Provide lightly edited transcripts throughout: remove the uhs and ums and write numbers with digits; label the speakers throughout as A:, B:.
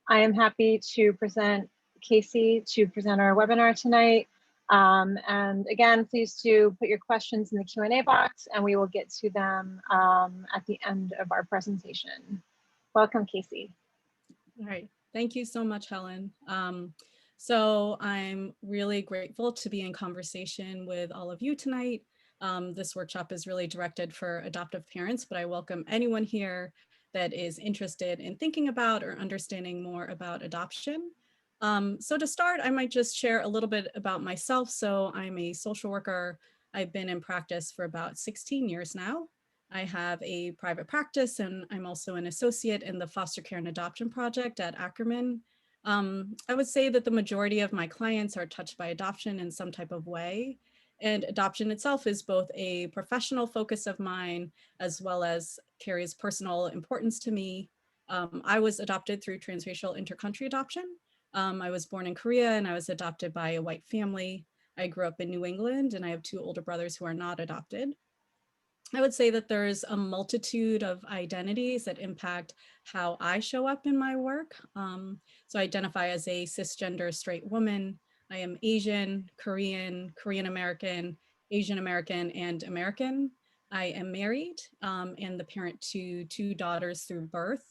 A: I am happy to present Kacy to present our webinar tonight. And again, please do put your questions in the Q&A box and we will get to them at the end of our presentation. Welcome, Kacy.
B: All right, thank you so much, Helen. So I'm really grateful to be in conversation with all of you tonight. This workshop is really directed for adoptive parents, but I welcome anyone here that is interested in thinking about or understanding more about adoption. So to start, I might just share a little bit about myself. So I'm a social worker. I've been in practice for about 16 years now. I have a private practice and I'm also an associate in the Foster Care and Adoption Project at Ackerman. I would say that the majority of my clients are touched by adoption in some type of way. And adoption itself is both a professional focus of mine, as well as carries personal importance to me. I was adopted through transracial intercountry adoption. I was born in Korea and I was adopted by a white family. I grew up in New England and I have two older brothers who are not adopted. I would say that there's a multitude of identities that impact how I show up in my work. So I identify as a cisgender straight woman. I am Asian, Korean, Korean American, Asian American, and American. I am married and the parent to two daughters through birth.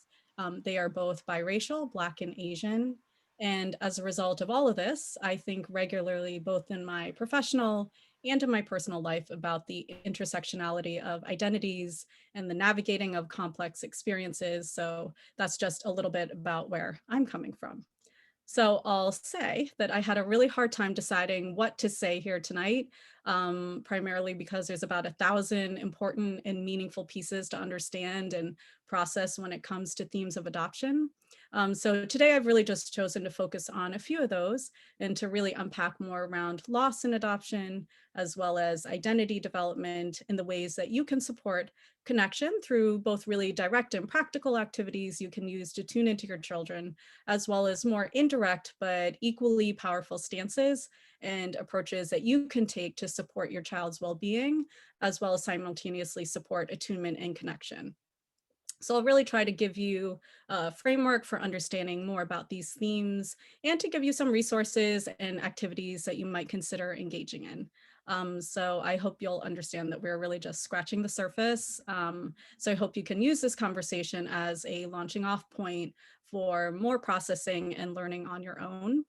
B: They are both biracial, Black and Asian. And as a result of all of this, I think regularly, both in my professional and in my personal life, about the intersectionality of identities and the navigating of complex experiences. So that's just a little bit about where I'm coming from. So I'll say that I had a really hard time deciding what to say here tonight, primarily because there's about 1,000 important and meaningful pieces to understand and process when it comes to themes of adoption. So today I've really just chosen to focus on a few of those and to really unpack more around loss in adoption, as well as identity development in the ways that you can support connection through both really direct and practical activities you can use to tune into your children, as well as more indirect but equally powerful stances and approaches that you can take to support your child's well-being, as well as simultaneously support attunement and connection. So I'll really try to give you a framework for understanding more about these themes and to give you some resources and activities that you might consider engaging in. So I hope you'll understand that we're really just scratching the surface. So I hope you can use this conversation as a launching off point for more processing and learning on your own.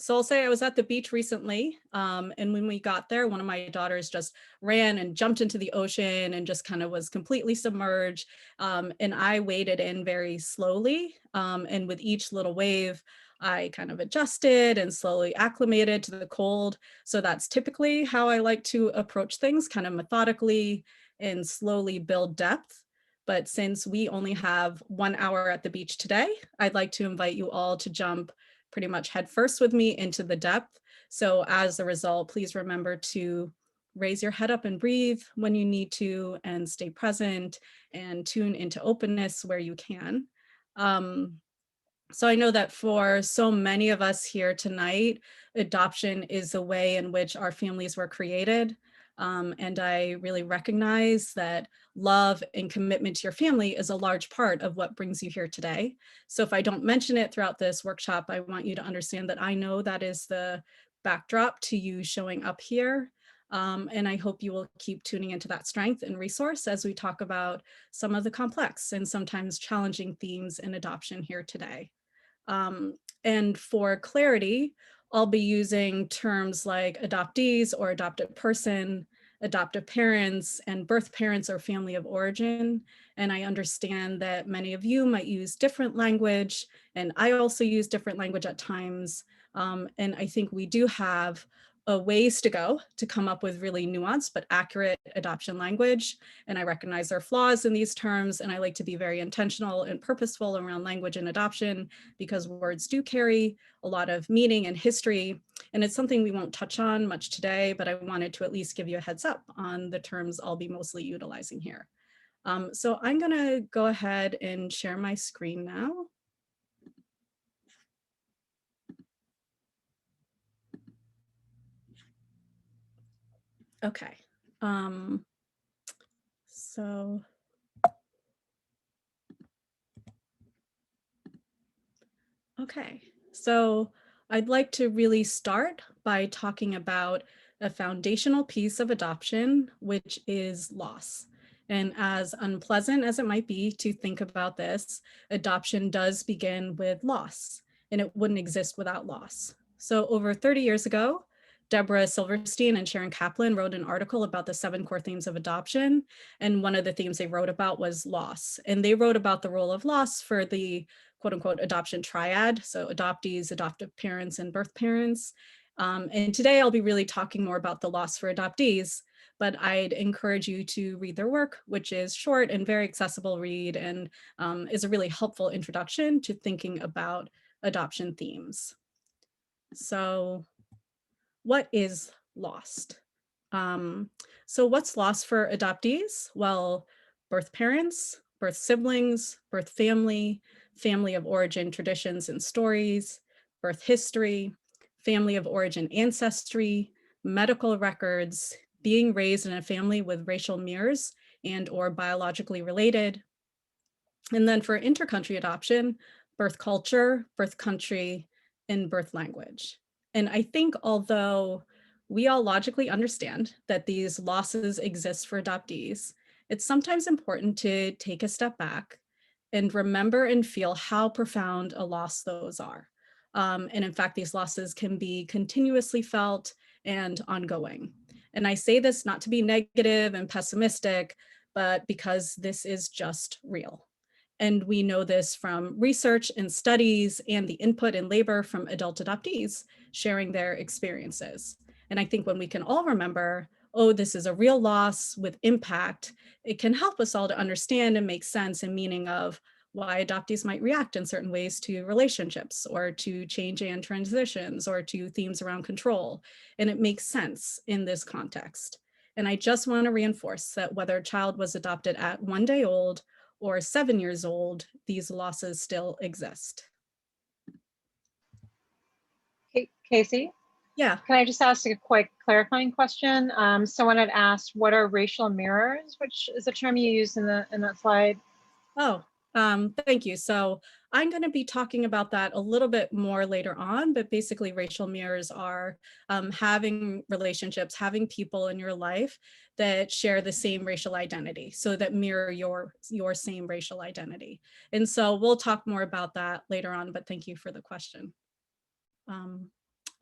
B: So I'll say I was at the beach recently, and when we got there, one of my daughters just ran and jumped into the ocean and just kind of was completely submerged. And I waded in very slowly, and with each little wave, I kind of adjusted and slowly acclimated to the cold. So that's typically how I like to approach things, kind of methodically and slowly build depth. But since we only have 1 hour at the beach today, I'd like to invite you all to jump pretty much head first with me into the depth. So as a result, please remember to raise your head up and breathe when you need to, and stay present and tune into openness where you can. So I know that for so many of us here tonight, adoption is the way in which our families were created. And I really recognize that love and commitment to your family is a large part of what brings you here today. So if I don't mention it throughout this workshop, I want you to understand that I know that is the backdrop to you showing up here. And I hope you will keep tuning into that strength and resource as we talk about some of the complex and sometimes challenging themes in adoption here today. And for clarity, I'll be using terms like adoptees or adopted person, adoptive parents, and birth parents or family of origin. And I understand that many of you might use different language, and I also use different language at times. And I think we do have a ways to go to come up with really nuanced but accurate adoption language. And I recognize there are flaws in these terms, and I like to be very intentional and purposeful around language and adoption because words do carry a lot of meaning and history. And it's something we won't touch on much today, but I wanted to at least give you a heads up on the terms I'll be mostly utilizing here. So I'm gonna go ahead and share my screen now. Okay, so Okay, so I'd like to really start by talking about a foundational piece of adoption, which is loss. And as unpleasant as it might be to think about this, adoption does begin with loss, and it wouldn't exist without loss. So over 30 years ago, Deborah Silverstein and Sharon Kaplan wrote an article about the 7 core themes of adoption. And one of the themes they wrote about was loss. And they wrote about the role of loss for the quote unquote adoption triad. So adoptees, adoptive parents, and birth parents. And today I'll be really talking more about the loss for adoptees, but I'd encourage you to read their work, which is short and very accessible read and is a really helpful introduction to thinking about adoption themes. So what is lost? So what's lost for adoptees? Well, birth parents, birth siblings, birth family, family of origin traditions and stories, birth history, family of origin ancestry, medical records, being raised in a family with racial mirrors and or biologically related. And then for intercountry adoption, birth culture, birth country, and birth language. And I think although we all logically understand that these losses exist for adoptees, it's sometimes important to take a step back and remember and feel how profound a loss those are. And in fact, these losses can be continuously felt and ongoing. And I say this not to be negative and pessimistic, but because this is just real. And we know this from research and studies and the input and labor from adult adoptees sharing their experiences. And I think when we can all remember, oh, this is a real loss with impact, it can help us all to understand and make sense and meaning of why adoptees might react in certain ways to relationships or to change and transitions or to themes around control. And it makes sense in this context. And I just want to reinforce that whether a child was adopted at 1 day old or 7 years old, these losses still exist.
A: Kacy,
B: Yeah.
A: can I just ask a quick clarifying question? Someone had asked, what are racial mirrors, which is a term you used in that slide?
B: Oh, thank you. So I'm going to be talking about that a little bit more later on, but basically racial mirrors are having relationships, having people in your life that share the same racial identity, so that mirror your same racial identity. And so we'll talk more about that later on, but thank you for the question.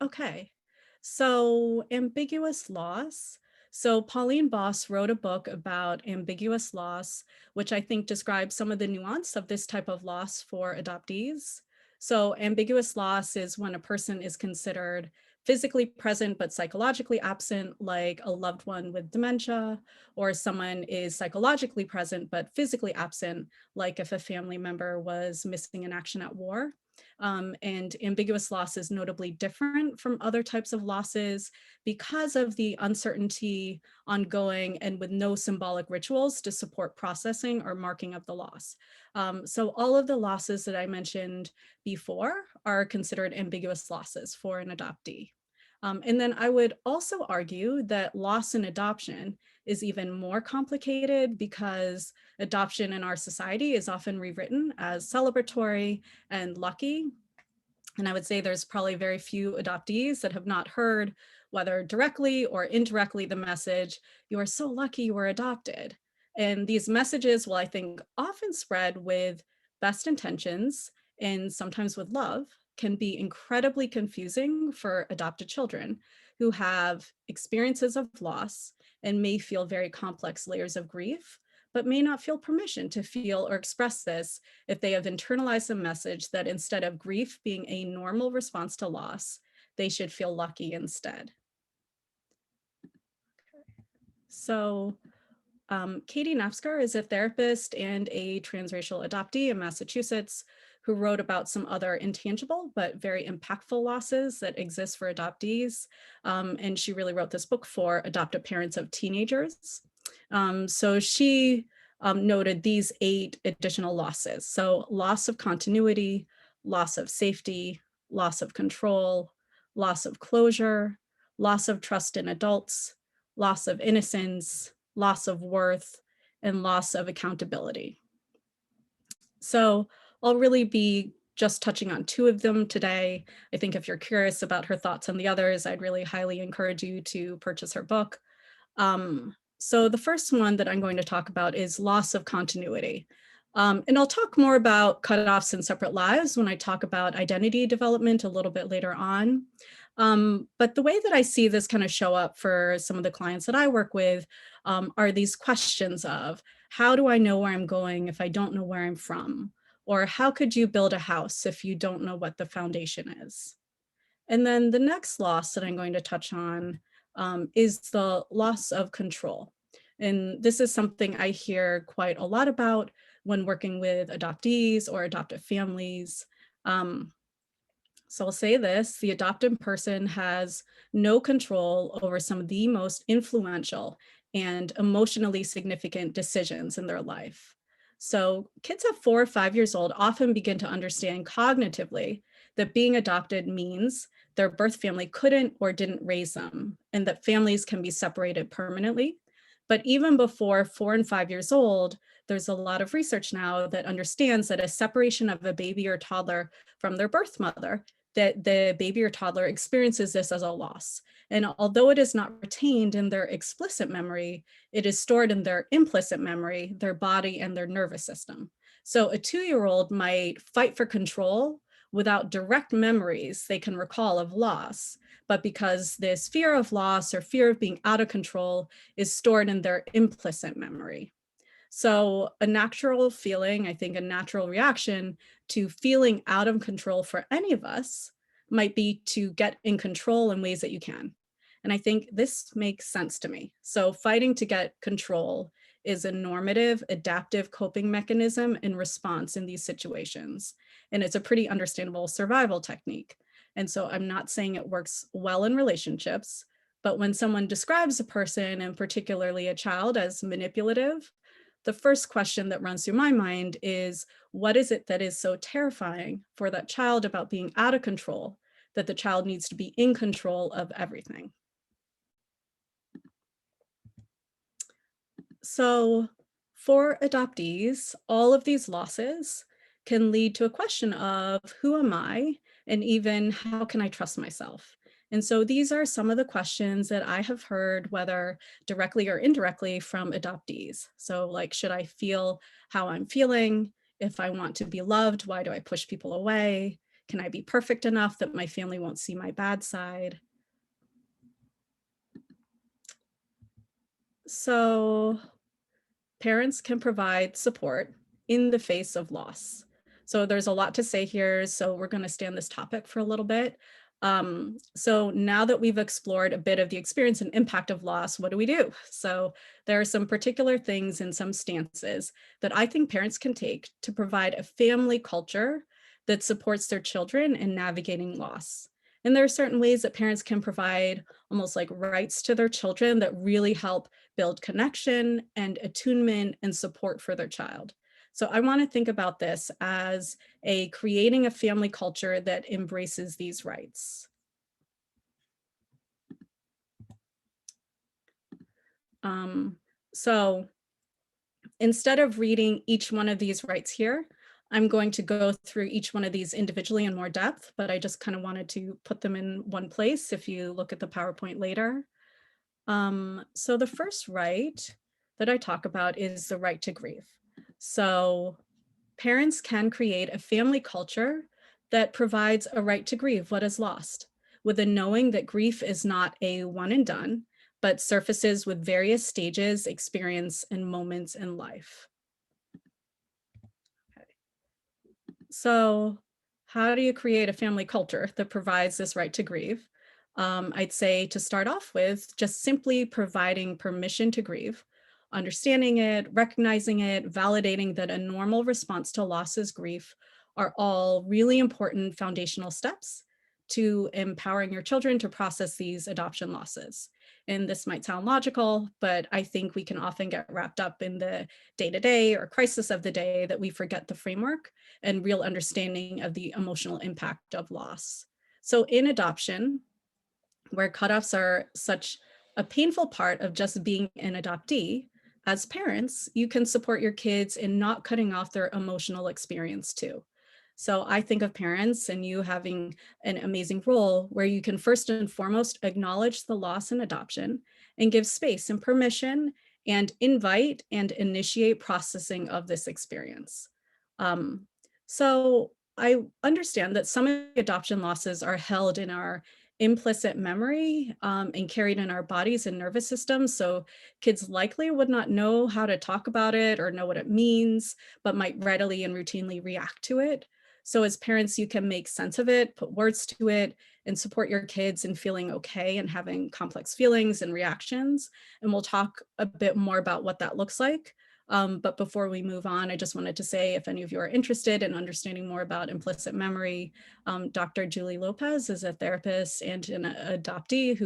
B: Okay, so ambiguous loss. So Pauline Boss wrote a book about ambiguous loss, which I think describes some of the nuance of this type of loss for adoptees. So ambiguous loss is when a person is considered physically present but psychologically absent, like a loved one with dementia, or someone is psychologically present but physically absent, like if a family member was missing in action at war. And ambiguous loss is notably different from other types of losses because of the uncertainty ongoing and with no symbolic rituals to support processing or marking of the loss. So all of the losses that I mentioned before are considered ambiguous losses for an adoptee. And then I would also argue that loss in adoption is even more complicated because adoption in our society is often rewritten as celebratory and lucky. And I would say there's probably very few adoptees that have not heard, whether directly or indirectly, the message, "You are so lucky you were adopted." And these messages will, I think, often spread with best intentions and sometimes with love, can be incredibly confusing for adopted children who have experiences of loss and may feel very complex layers of grief, but may not feel permission to feel or express this if they have internalized a message that instead of grief being a normal response to loss, they should feel lucky instead. So Katie Napsker is a therapist and a transracial adoptee in Massachusetts who wrote about some other intangible but very impactful losses that exist for adoptees. And she really wrote this book for adoptive parents of teenagers. So she noted these 8 additional losses. So loss of continuity, loss of safety, loss of control, loss of closure, loss of trust in adults, loss of innocence, loss of worth, and loss of accountability. So I'll really be just touching on 2 of them today. I think if you're curious about her thoughts on the others, I'd really highly encourage you to purchase her book. So the first one that I'm going to talk about is loss of continuity. And I'll talk more about cutoffs in separate lives when I talk about identity development a little bit later on. But the way that I see this kind of show up for some of the clients that I work with are these questions of, how do I know where I'm going if I don't know where I'm from? Or how could you build a house if you don't know what the foundation is? And then the next loss that I'm going to touch on is the loss of control. And this is something I hear quite a lot about when working with adoptees or adoptive families. Um, so I'll say this, the adopted person has no control over some of the most influential and emotionally significant decisions in their life. So kids at 4 or 5 years old often begin to understand cognitively that being adopted means their birth family couldn't or didn't raise them, and that families can be separated permanently. But even before 4 and 5 years old, there's a lot of research now that understands that a separation of a baby or toddler from their birth mother, that the baby or toddler experiences this as a loss. And although it is not retained in their explicit memory, it is stored in their implicit memory, their body and their nervous system. So a 2-year-old might fight for control without direct memories they can recall of loss, but because this fear of loss or fear of being out of control is stored in their implicit memory. So a natural feeling, I think a natural reaction to feeling out of control for any of us might be to get in control in ways that you can. And I think this makes sense to me. So fighting to get control is a normative, adaptive coping mechanism in response in these situations. And it's a pretty understandable survival technique. And so I'm not saying it works well in relationships, but when someone describes a person, and particularly a child, as manipulative, the first question that runs through my mind is, what is it that is so terrifying for that child about being out of control, that the child needs to be in control of everything? So for adoptees, all of these losses can lead to a question of, who am I? And even, how can I trust myself? And so these are some of the questions that I have heard, whether directly or indirectly, from adoptees. So like, should I feel how I'm feeling? If I want to be loved, why do I push people away? Can I be perfect enough that my family won't see my bad side? So parents can provide support in the face of loss. So there's a lot to say here, so we're going to stay on this topic for a little bit. So now that we've explored a bit of the experience and impact of loss, what do we do? So there are some particular things and some stances that I think parents can take to provide a family culture that supports their children in navigating loss. And there are certain ways that parents can provide almost like rights to their children that really help build connection and attunement and support for their child. So I want to think about this as creating a family culture that embraces these rights. So instead of reading each one of these rights here, I'm going to go through each one of these individually in more depth, but I just kind of wanted to put them in one place if you look at the PowerPoint later. So the first right that I talk about is the right to grieve. So parents can create a family culture that provides a right to grieve what is lost, with a knowing that grief is not a one and done, but surfaces with various stages, experience, and moments in life. Okay. So how do you create a family culture that provides this right to grieve? I'd say to start off with, just simply providing permission to grieve, understanding it, recognizing it, validating that a normal response to loss is grief are all really important foundational steps to empowering your children to process these adoption losses. And this might sound logical, but I think we can often get wrapped up in the day-to-day or crisis of the day that we forget the framework and real understanding of the emotional impact of loss. So in adoption, where cutoffs are such a painful part of just being an adoptee, as parents, you can support your kids in not cutting off their emotional experience too. So I think of parents and you having an amazing role where you can first and foremost acknowledge the loss and adoption and give space and permission and invite and initiate processing of this experience. Um, so I understand that some of the adoption losses are held in our implicit memory and carried in our bodies and nervous systems. So kids likely would not know how to talk about it or know what it means, but might readily and routinely react to it. So as parents, you can make sense of it, put words to it, and support your kids in feeling okay and having complex feelings and reactions. And we'll talk a bit more about what that looks like. But before we move on, I just wanted to say, if any of you are interested in understanding more about implicit memory, Dr. Julie Lopez is a therapist and an adoptee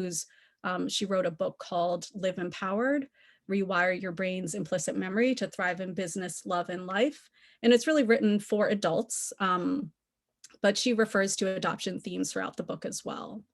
B: she wrote a book called Live Empowered, Rewire Your Brain's Implicit Memory to Thrive in Business, Love, and Life. And it's really written for adults, but she refers to adoption themes throughout the book as well.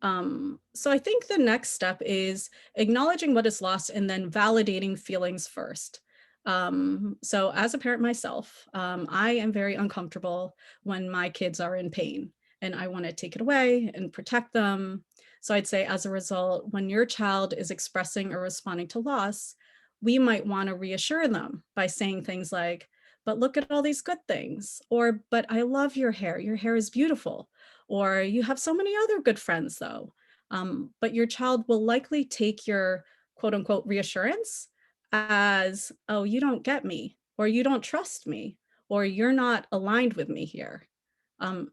B: So I think the next step is acknowledging what is lost and then validating feelings first. So as a parent myself, I am very uncomfortable when my kids are in pain and I want to take it away and protect them. So I'd say as a result, when your child is expressing or responding to loss, we might want to reassure them by saying things like, but look at all these good things, or, but I love your hair is beautiful, or you have so many other good friends though. But your child will likely take your quote unquote reassurance as, oh, you don't get me, or you don't trust me, or you're not aligned with me here.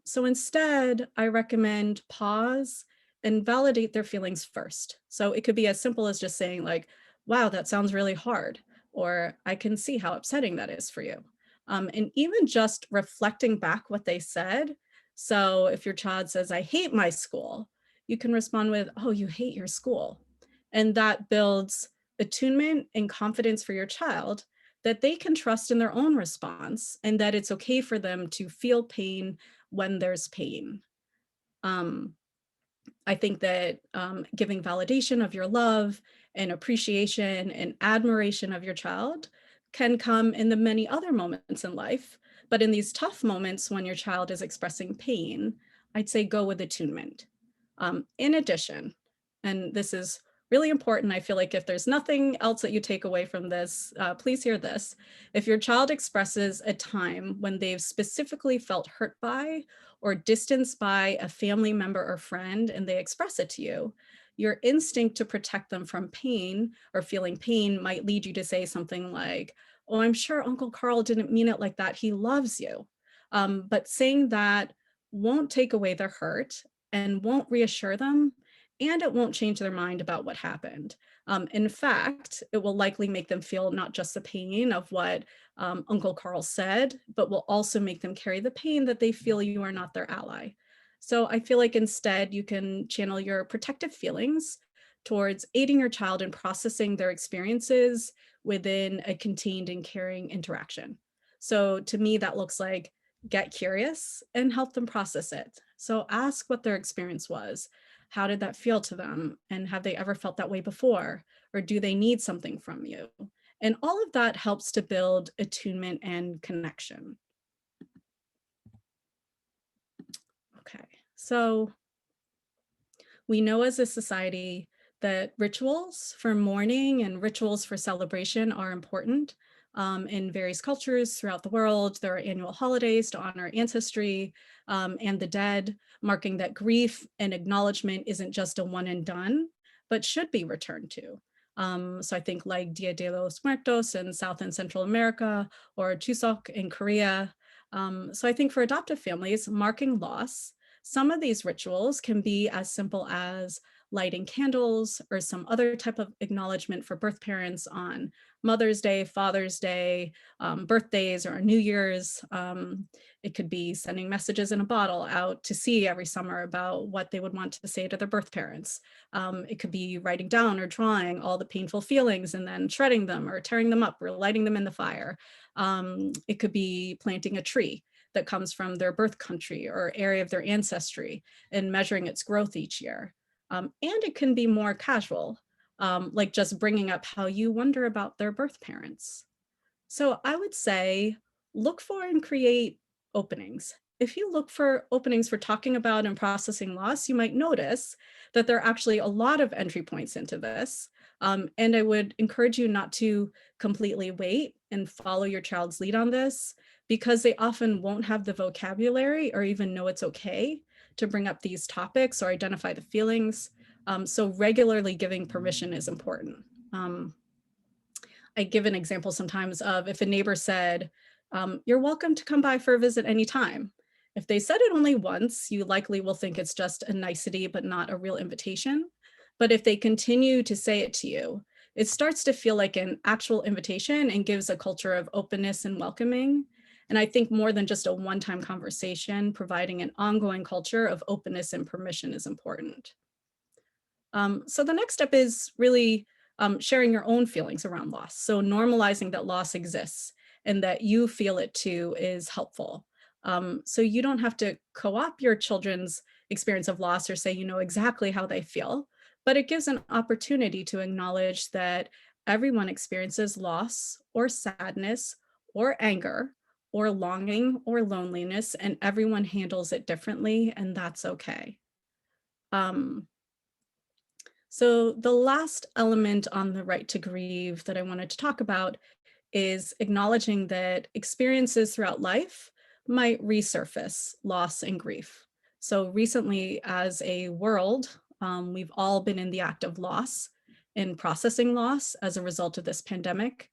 B: So instead, I recommend pause and validate their feelings first. So it could be as simple as just saying like, wow, that sounds really hard, or I can see how upsetting that is for you. And even just reflecting back what they said. So if your child says, I hate my school, you can respond with, oh, you hate your school. And that builds attunement and confidence for your child that they can trust in their own response and that it's okay for them to feel pain when there's pain. Um, I think that giving validation of your love and appreciation and admiration of your child can come in the many other moments in life. But in these tough moments when your child is expressing pain, I'd say go with attunement. In addition, and this is really important, I feel like if there's nothing else that you take away from this, please hear this. If your child expresses a time when they've specifically felt hurt by or distanced by a family member or friend and they express it to you, your instinct to protect them from pain or feeling pain might lead you to say something like, oh, I'm sure Uncle Carl didn't mean it like that. He loves you. But saying that won't take away their hurt and won't reassure them, and it won't change their mind about what happened. In fact, it will likely make them feel not just the pain of what Uncle Carl said, but will also make them carry the pain that they feel you are not their ally. So I feel like instead you can channel your protective feelings towards aiding your child in processing their experiences within a contained and caring interaction. So to me, that looks like get curious and help them process it. So ask what their experience was. How did that feel to them? And have they ever felt that way before? Or do they need something from you? And all of that helps to build attunement and connection. Okay, so we know as a society that rituals for mourning and rituals for celebration are important. In various cultures throughout the world, there are annual holidays to honor ancestry and the dead, marking that grief and acknowledgement isn't just a one and done, but should be returned to. So I think like Dia de los Muertos in South and Central America or Chuseok in Korea. So I think for adoptive families, marking loss, some of these rituals can be as simple as lighting candles or some other type of acknowledgement for birth parents on Mother's Day, Father's Day, birthdays, or New Year's. It could be sending messages in a bottle out to sea every summer about what they would want to say to their birth parents. It could be writing down or drawing all the painful feelings and then shredding them or tearing them up or lighting them in the fire. It could be planting a tree that comes from their birth country or area of their ancestry and measuring its growth each year. And it can be more casual, like just bringing up how you wonder about their birth parents. So I would say look for and create openings. If you look for openings for talking about and processing loss, you might notice that there are actually a lot of entry points into this. And I would encourage you not to completely wait and follow your child's lead on this, because they often won't have the vocabulary or even know it's okay to bring up these topics or identify the feelings. So regularly giving permission is important. I give an example sometimes of if a neighbor said, you're welcome to come by for a visit anytime. If they said it only once, you likely will think it's just a nicety, but not a real invitation. But if they continue to say it to you, it starts to feel like an actual invitation and gives a culture of openness and welcoming. And I think more than just a one-time conversation, providing an ongoing culture of openness and permission is important. So the next step is really sharing your own feelings around loss. So normalizing that loss exists and that you feel it too is helpful. So you don't have to co-opt your children's experience of loss or say you know exactly how they feel, but it gives an opportunity to acknowledge that everyone experiences loss or sadness or anger or longing or loneliness, and everyone handles it differently, and that's okay. So the last element on the right to grieve that I wanted to talk about is acknowledging that experiences throughout life might resurface loss and grief. So recently as a world, we've all been in the act of loss and processing loss as a result of this pandemic.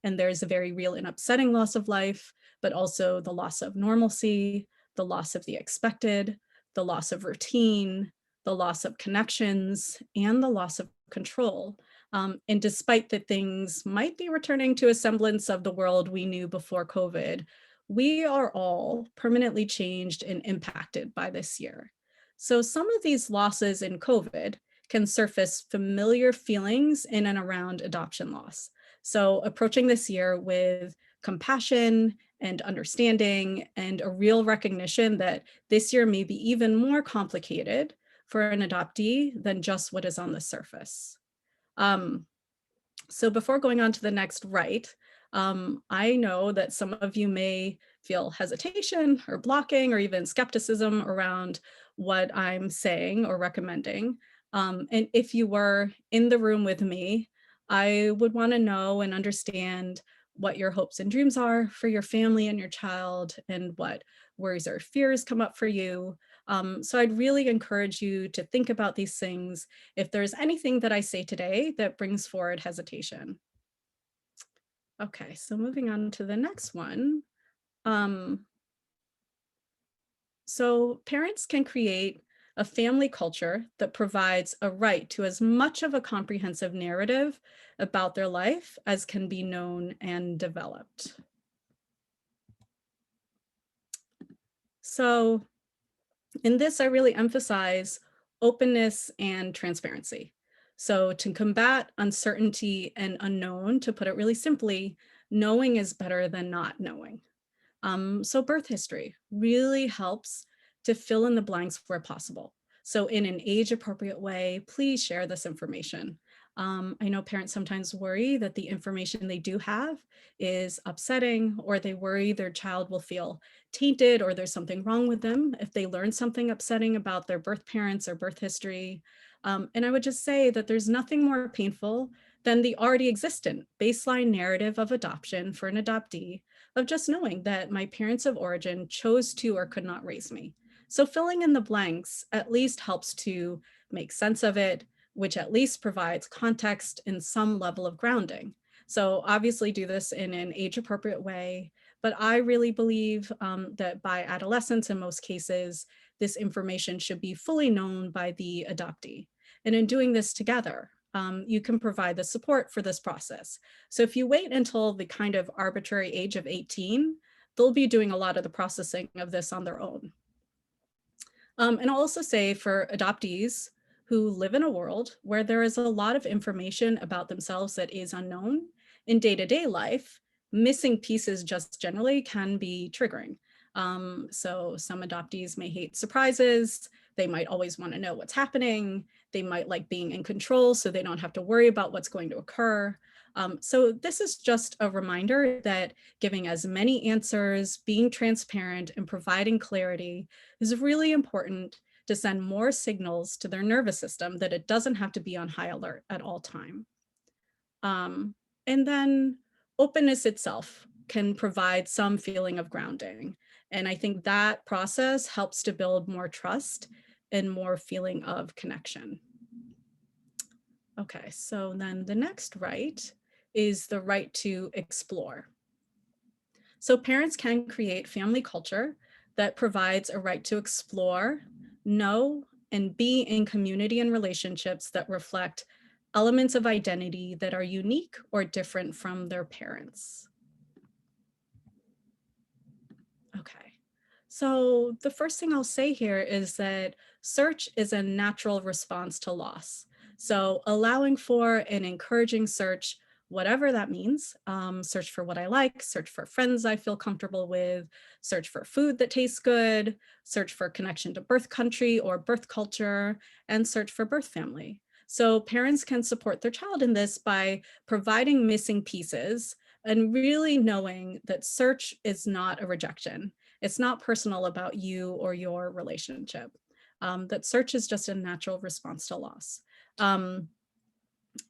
B: And there's a very real and upsetting loss of life, but also the loss of normalcy, the loss of the expected, the loss of routine, the loss of connections, and the loss of control. And despite that things might be returning to a semblance of the world we knew before COVID, we are all permanently changed and impacted by this year. So some of these losses in COVID can surface familiar feelings in and around adoption loss. So approaching this year with compassion and understanding and a real recognition that this year may be even more complicated for an adoptee than just what is on the surface. So before going on to the next right, I know that some of you may feel hesitation or blocking or even skepticism around what I'm saying or recommending. And if you were in the room with me, I would want to know and understand what your hopes and dreams are for your family and your child, and what worries or fears come up for you. So I'd really encourage you to think about these things if there's anything that I say today that brings forward hesitation. Okay, so moving on to the next one. So parents can create a family culture that provides a right to as much of a comprehensive narrative about their life as can be known and developed. So in this, I really emphasize openness and transparency. So to combat uncertainty and unknown, to put it really simply, knowing is better than not knowing. So birth history really helps to fill in the blanks where possible. So in an age appropriate way, please share this information. I know parents sometimes worry that the information they do have is upsetting, or they worry their child will feel tainted or there's something wrong with them if they learn something upsetting about their birth parents or birth history. And I would just say that there's nothing more painful than the already existent baseline narrative of adoption for an adoptee, of just knowing that my parents of origin chose to or could not raise me. So filling in the blanks at least helps to make sense of it, which at least provides context and some level of grounding. So obviously do this in an age appropriate way, but I really believe that by adolescence in most cases, this information should be fully known by the adoptee. And in doing this together, you can provide the support for this process. So if you wait until the kind of arbitrary age of 18, they'll be doing a lot of the processing of this on their own. And I'll also say for adoptees who live in a world where there is a lot of information about themselves that is unknown in day-to-day life, missing pieces just generally can be triggering. So some adoptees may hate surprises. They might always want to know what's happening. They might like being in control so they don't have to worry about what's going to occur. So this is just a reminder that giving as many answers, being transparent, and providing clarity is really important to send more signals to their nervous system that it doesn't have to be on high alert at all time. Um, and then openness itself can provide some feeling of grounding. And I think that process helps to build more trust and more feeling of connection. Okay, so then the next right is the right to explore. So parents can create family culture that provides a right to explore, know, and be in community and relationships that reflect elements of identity that are unique or different from their parents. Okay. So the first thing I'll say here is that search is a natural response to loss. So allowing for and encouraging search, whatever that means, search for what I like, search for friends I feel comfortable with, search for food that tastes good, search for connection to birth country or birth culture, and search for birth family. So parents can support their child in this by providing missing pieces and really knowing that search is not a rejection. It's not personal about you or your relationship. That search is just a natural response to loss. Um,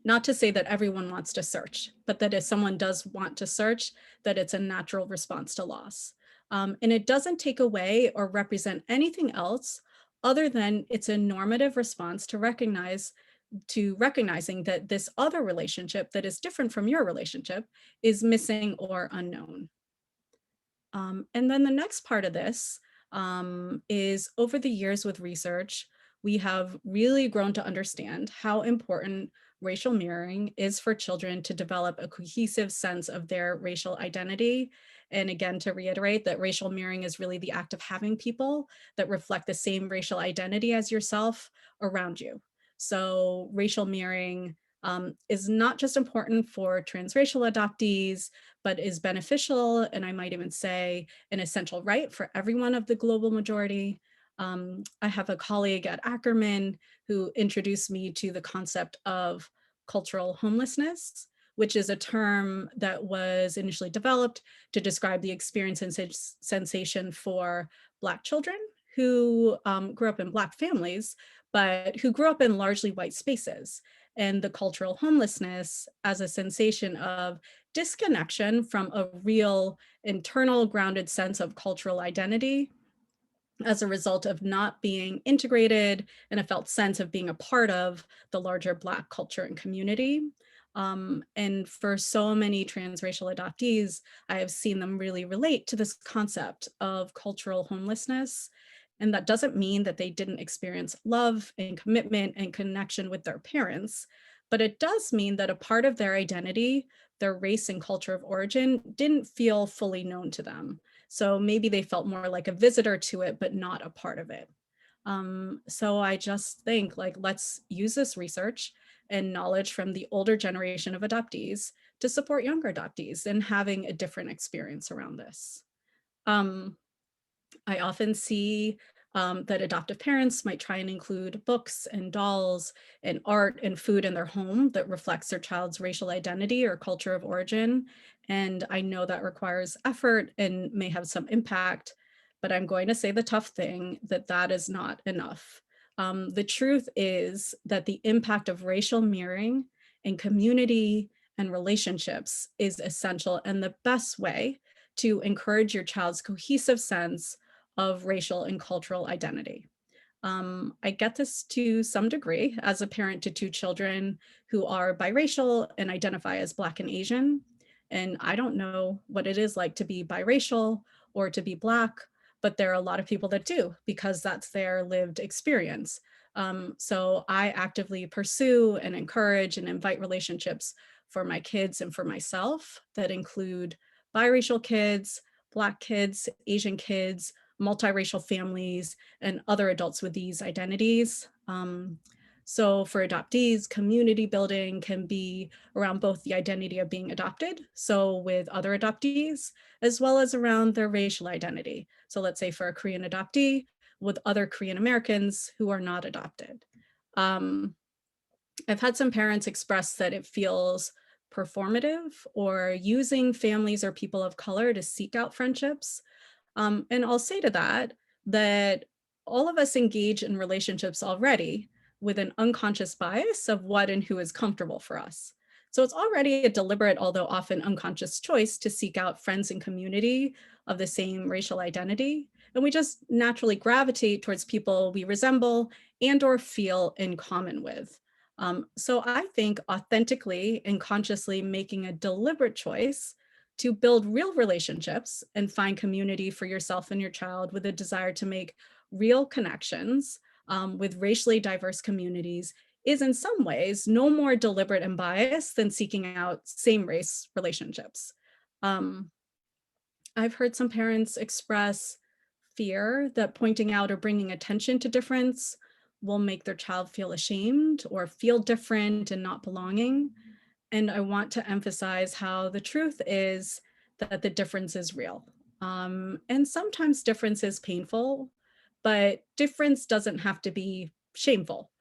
B: Not to say that everyone wants to search, but that if someone does want to search, that it's a natural response to loss. And it doesn't take away or represent anything else other than it's a normative response to recognizing that this other relationship that is different from your relationship is missing or unknown. And then the next part of this is over the years with research, we have really grown to understand how important racial mirroring is for children to develop a cohesive sense of their racial identity. And again, to reiterate that racial mirroring is really the act of having people that reflect the same racial identity as yourself around you. So racial mirroring is not just important for transracial adoptees, but is beneficial, and I might even say an essential right for everyone of the global majority. I have a colleague at Ackerman who introduced me to the concept of cultural homelessness, which is a term that was initially developed to describe the experience and sensation for Black children who grew up in Black families, but who grew up in largely white spaces. And the cultural homelessness as a sensation of disconnection from a real internal grounded sense of cultural identity as a result of not being integrated and a felt sense of being a part of the larger Black culture and community. And for so many transracial adoptees, I have seen them really relate to this concept of cultural homelessness. And that doesn't mean that they didn't experience love and commitment and connection with their parents, but it does mean that a part of their identity, their race and culture of origin, didn't feel fully known to them. So maybe they felt more like a visitor to it, but not a part of it. So I just think like, let's use this research and knowledge from the older generation of adoptees to support younger adoptees in having a different experience around this. Um, I often see that adoptive parents might try and include books and dolls and art and food in their home that reflects their child's racial identity or culture of origin. And I know that requires effort and may have some impact, but I'm going to say the tough thing that that is not enough. The truth is that the impact of racial mirroring in community and relationships is essential, and the best way to encourage your child's cohesive sense of racial and cultural identity. I get this to some degree as a parent to two children who are biracial and identify as Black and Asian. And I don't know what it is like to be biracial or to be Black, but there are a lot of people that do because that's their lived experience. So I actively pursue and encourage and invite relationships for my kids and for myself that include biracial kids, Black kids, Asian kids, multiracial families, and other adults with these identities. So for adoptees, community building can be around both the identity of being adopted, so with other adoptees, as well as around their racial identity. So let's say for a Korean adoptee, with other Korean Americans who are not adopted. I've had some parents express that it feels performative or using families or people of color to seek out friendships. And I'll say to that all of us engage in relationships already with an unconscious bias of what and who is comfortable for us. So it's already a deliberate, although often unconscious choice to seek out friends and community of the same racial identity. And we just naturally gravitate towards people we resemble and or feel in common with. So I think authentically and consciously making a deliberate choice to build real relationships and find community for yourself and your child with a desire to make real connections with racially diverse communities is in some ways no more deliberate and biased than seeking out same race relationships. Um, I've heard some parents express fear that pointing out or bringing attention to difference will make their child feel ashamed or feel different and not belonging. And I want to emphasize how the truth is that the difference is real. And sometimes difference is painful, but difference doesn't have to be shameful.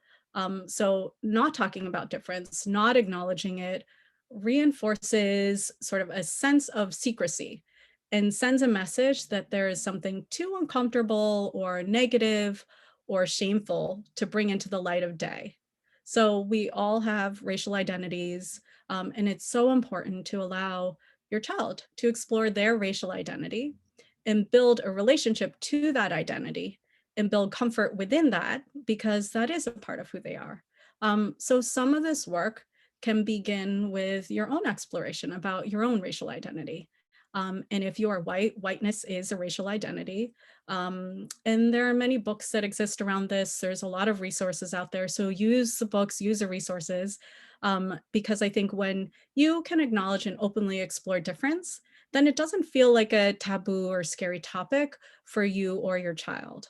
B: So not talking about difference, not acknowledging it, reinforces sort of a sense of secrecy and sends a message that there is something too uncomfortable or negative or shameful to bring into the light of day. So we all have racial identities, and it's so important to allow your child to explore their racial identity and build a relationship to that identity and build comfort within that because that is a part of who they are. So some of this work can begin with your own exploration about your own racial identity. And if you are white, whiteness is a racial identity. And there are many books that exist around this. There's a lot of resources out there. So use the books, use the resources, because I think when you can acknowledge and openly explore difference, then it doesn't feel like a taboo or scary topic for you or your child.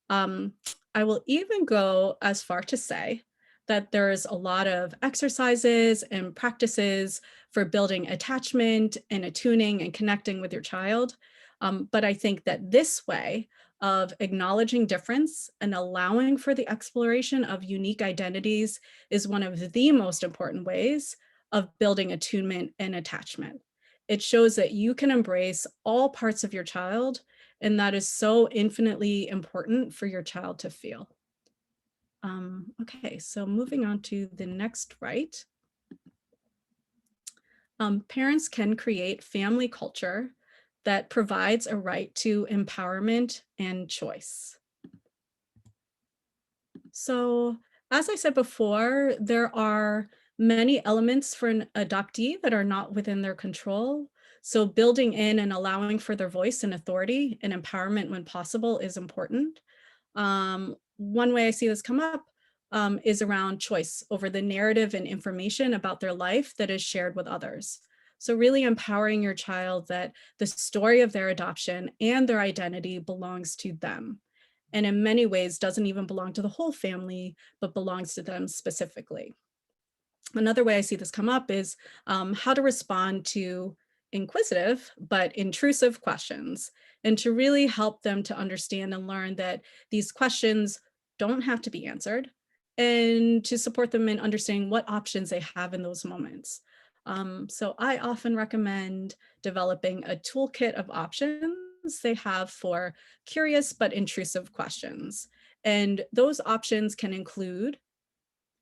B: I will even go as far to say that there's a lot of exercises and practices for building attachment and attuning and connecting with your child. But I think that this way of acknowledging difference and allowing for the exploration of unique identities is one of the most important ways of building attunement and attachment. It shows that you can embrace all parts of your child, and that is so infinitely important for your child to feel. Okay, so moving on to the next right. Parents can create family culture that provides a right to empowerment and choice. So as I said before, there are many elements for an adoptee that are not within their control. So building in and allowing for their voice and authority and empowerment when possible is important. One way I see this come up is around choice over the narrative and information about their life that is shared with others. So really empowering your child that the story of their adoption and their identity belongs to them. And in many ways doesn't even belong to the whole family, but belongs to them specifically. Another way I see this come up is how to respond to inquisitive but intrusive questions, and to really help them to understand and learn that these questions don't have to be answered, and to support them in understanding what options they have in those moments. So I often recommend developing a toolkit of options they have for curious but intrusive questions. And those options can include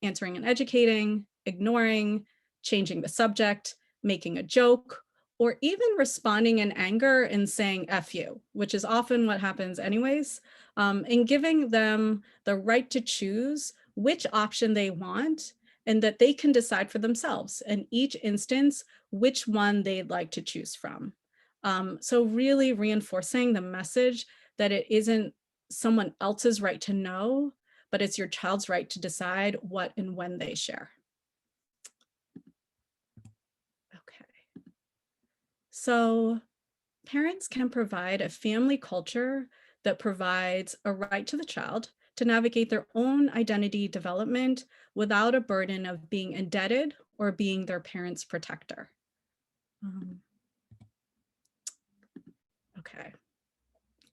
B: answering and educating, ignoring, changing the subject, making a joke, or even responding in anger and saying F you, which is often what happens anyways, and giving them the right to choose which option they want and that they can decide for themselves in each instance which one they'd like to choose from. So really reinforcing the message that it isn't someone else's right to know, but it's your child's right to decide what and when they share. Okay. So parents can provide a family culture that provides a right to the child to navigate their own identity development without a burden of being indebted or being their parent's protector. Okay.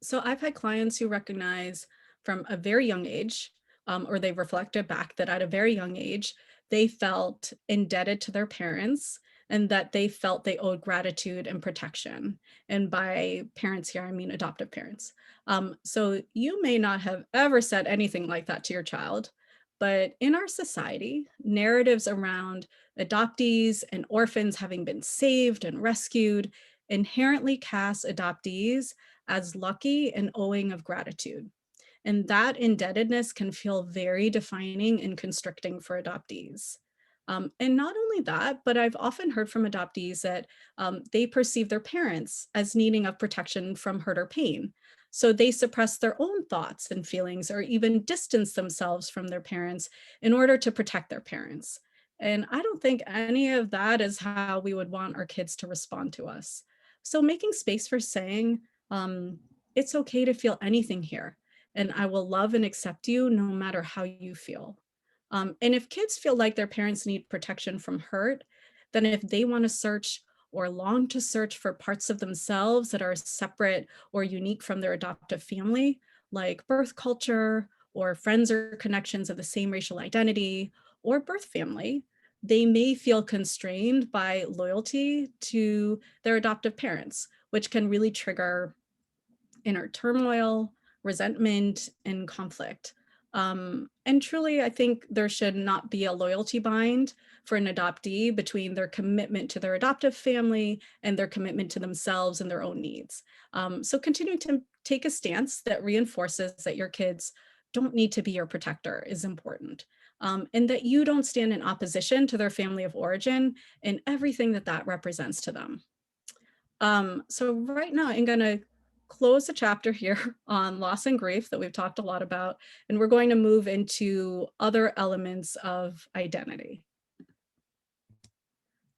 B: So I've had clients who recognize from a very young age, or they've reflected back that at a very young age, they felt indebted to their parents and that they felt they owed gratitude and protection. And by parents here, I mean adoptive parents. So you may not have ever said anything like that to your child, but in our society, narratives around adoptees and orphans having been saved and rescued inherently cast adoptees as lucky and owing of gratitude. And that indebtedness can feel very defining and constricting for adoptees. And not only that, but I've often heard from adoptees that they perceive their parents as needing of protection from hurt or pain. So they suppress their own thoughts and feelings or even distance themselves from their parents in order to protect their parents. And I don't think any of that is how we would want our kids to respond to us. So making space for saying, it's okay to feel anything here, and I will love and accept you no matter how you feel. And if kids feel like their parents need protection from hurt, then if they want to search or long to search for parts of themselves that are separate or unique from their adoptive family, like birth culture or friends or connections of the same racial identity or birth family, they may feel constrained by loyalty to their adoptive parents, which can really trigger inner turmoil, resentment, and conflict. And truly, I think there should not be a loyalty bind for an adoptee between their commitment to their adoptive family and their commitment to themselves and their own needs. So continuing to take a stance that reinforces that your kids don't need to be your protector is important. And that you don't stand in opposition to their family of origin and everything that that represents to them. So right now I'm going to close the chapter here on loss and grief that we've talked a lot about, and we're going to move into other elements of identity.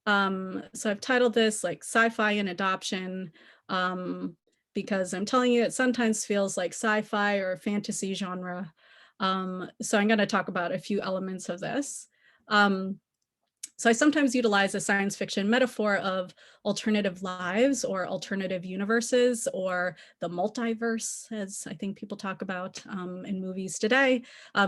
B: So I've titled this like sci-fi and adoption, because I'm telling you, it sometimes feels like sci-fi or fantasy genre. So I'm going to talk about a few elements of this. So I sometimes utilize a science fiction metaphor of alternative lives or alternative universes or the multiverse, as I think people talk about in movies today,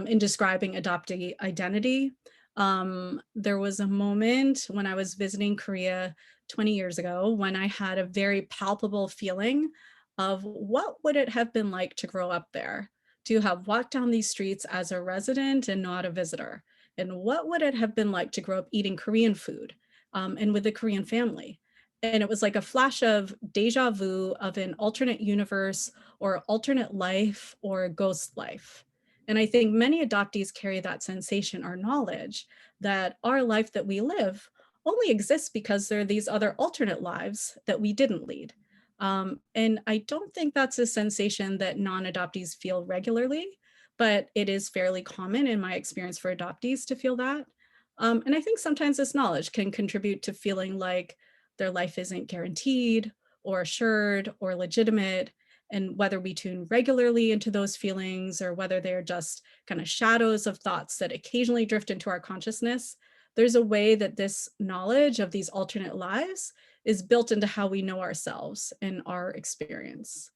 B: in describing adoptee identity. There was a moment when I was visiting Korea 20 years ago when I had a very palpable feeling of what would it have been like to grow up there, to have walked down these streets as a resident and not a visitor. And what would it have been like to grow up eating Korean food and with a Korean family? And it was like a flash of deja vu of an alternate universe or alternate life or ghost life. And I think many adoptees carry that sensation or knowledge that our life that we live only exists because there are these other alternate lives that we didn't lead. And I don't think that's a sensation that non-adoptees feel regularly, but it is fairly common in my experience for adoptees to feel that. And I think sometimes this knowledge can contribute to feeling like their life isn't guaranteed or assured or legitimate. And whether we tune regularly into those feelings or whether they're just kind of shadows of thoughts that occasionally drift into our consciousness, there's a way that this knowledge of these alternate lives is built into how we know ourselves and our experience.